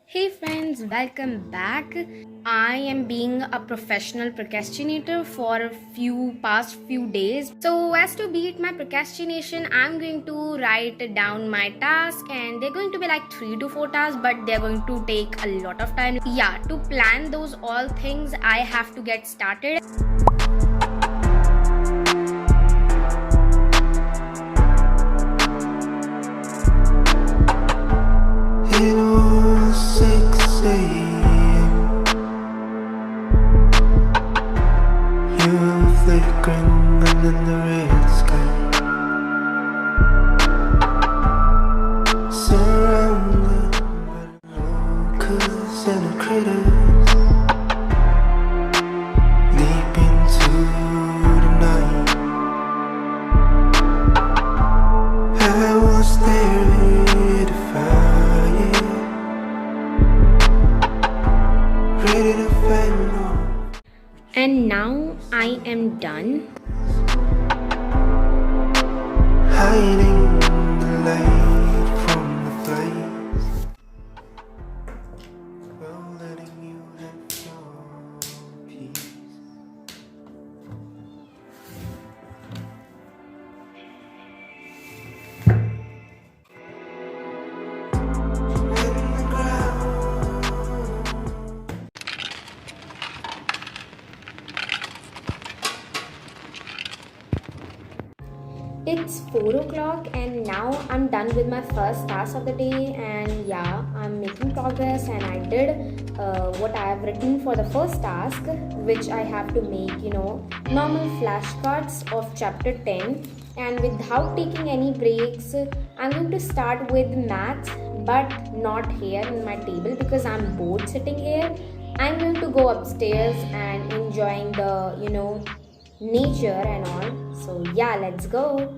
Hey friends, welcome back. I am being a professional procrastinator for past few days. So as to beat my procrastination, I'm going to write down my task, and they're going to be like 3 to 4 tasks, but they're going to take a lot of time. Yeah, to plan those all things, I have to get started. It was 6 a.m. You were flickering under the red sky, surrounded by the locusts and the critters, deep into the night. I was there to fight, ready to fight more. And now I am done. Hiding the light from the flames, while letting you have your peace. In the ground, It's 4 o'clock and now I'm done with my first task of the day, and yeah, I'm making progress, and I did what I have written for the first task, which I have to make, normal flashcards of chapter 10, and without taking any breaks, I'm going to start with maths, but not here in my table because I'm bored sitting here. I'm going to go upstairs and enjoying the, nature and all. So yeah, let's go.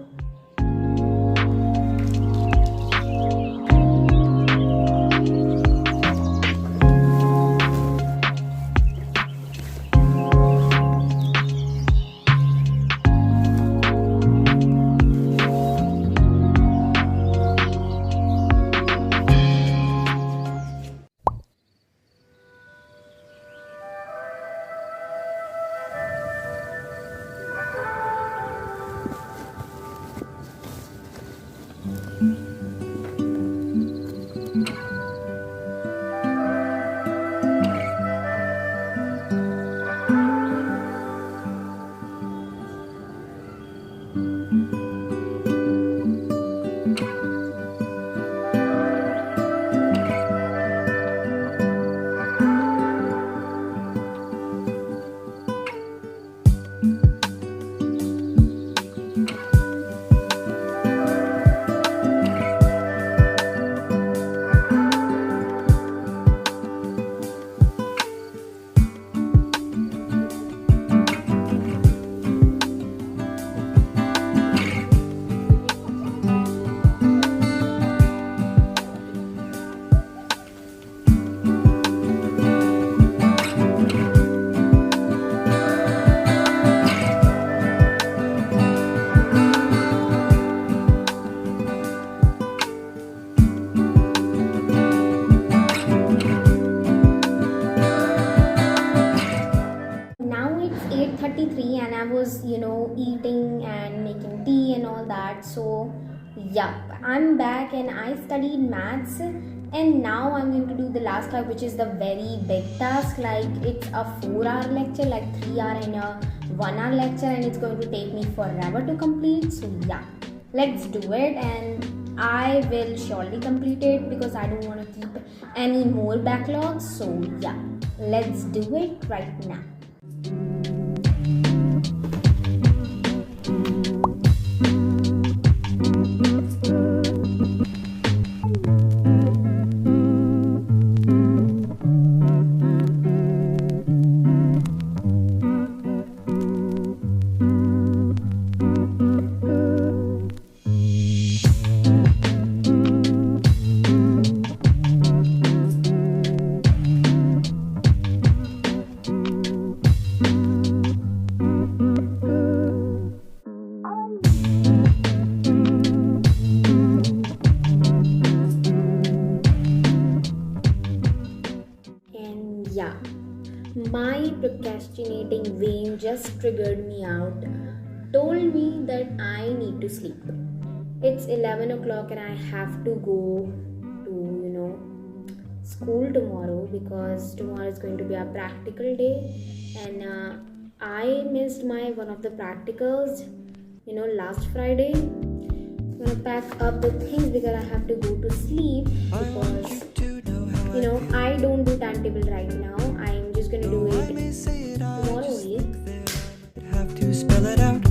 Now it's 8:33 and I was, eating and making tea and all that. So, yeah, I'm back and I studied maths, and now I'm going to do the last task, which is the very big task. Like, it's a 4-hour lecture, like 3-hour and a 1-hour lecture, and it's going to take me forever to complete. So, yeah, let's do it, and I will surely complete it because I don't want to keep any more backlogs. So, yeah, let's do it right now. procrastinating vein just triggered me out, told me that I need to sleep. It's 11 o'clock and I have to go to, school tomorrow because tomorrow is going to be our practical day, and I missed my one of the practicals, last Friday. I'm gonna pack up the things because I have to go to sleep because I don't do timetable right now. I'm just gonna do it tomorrow only. Have to spell it out.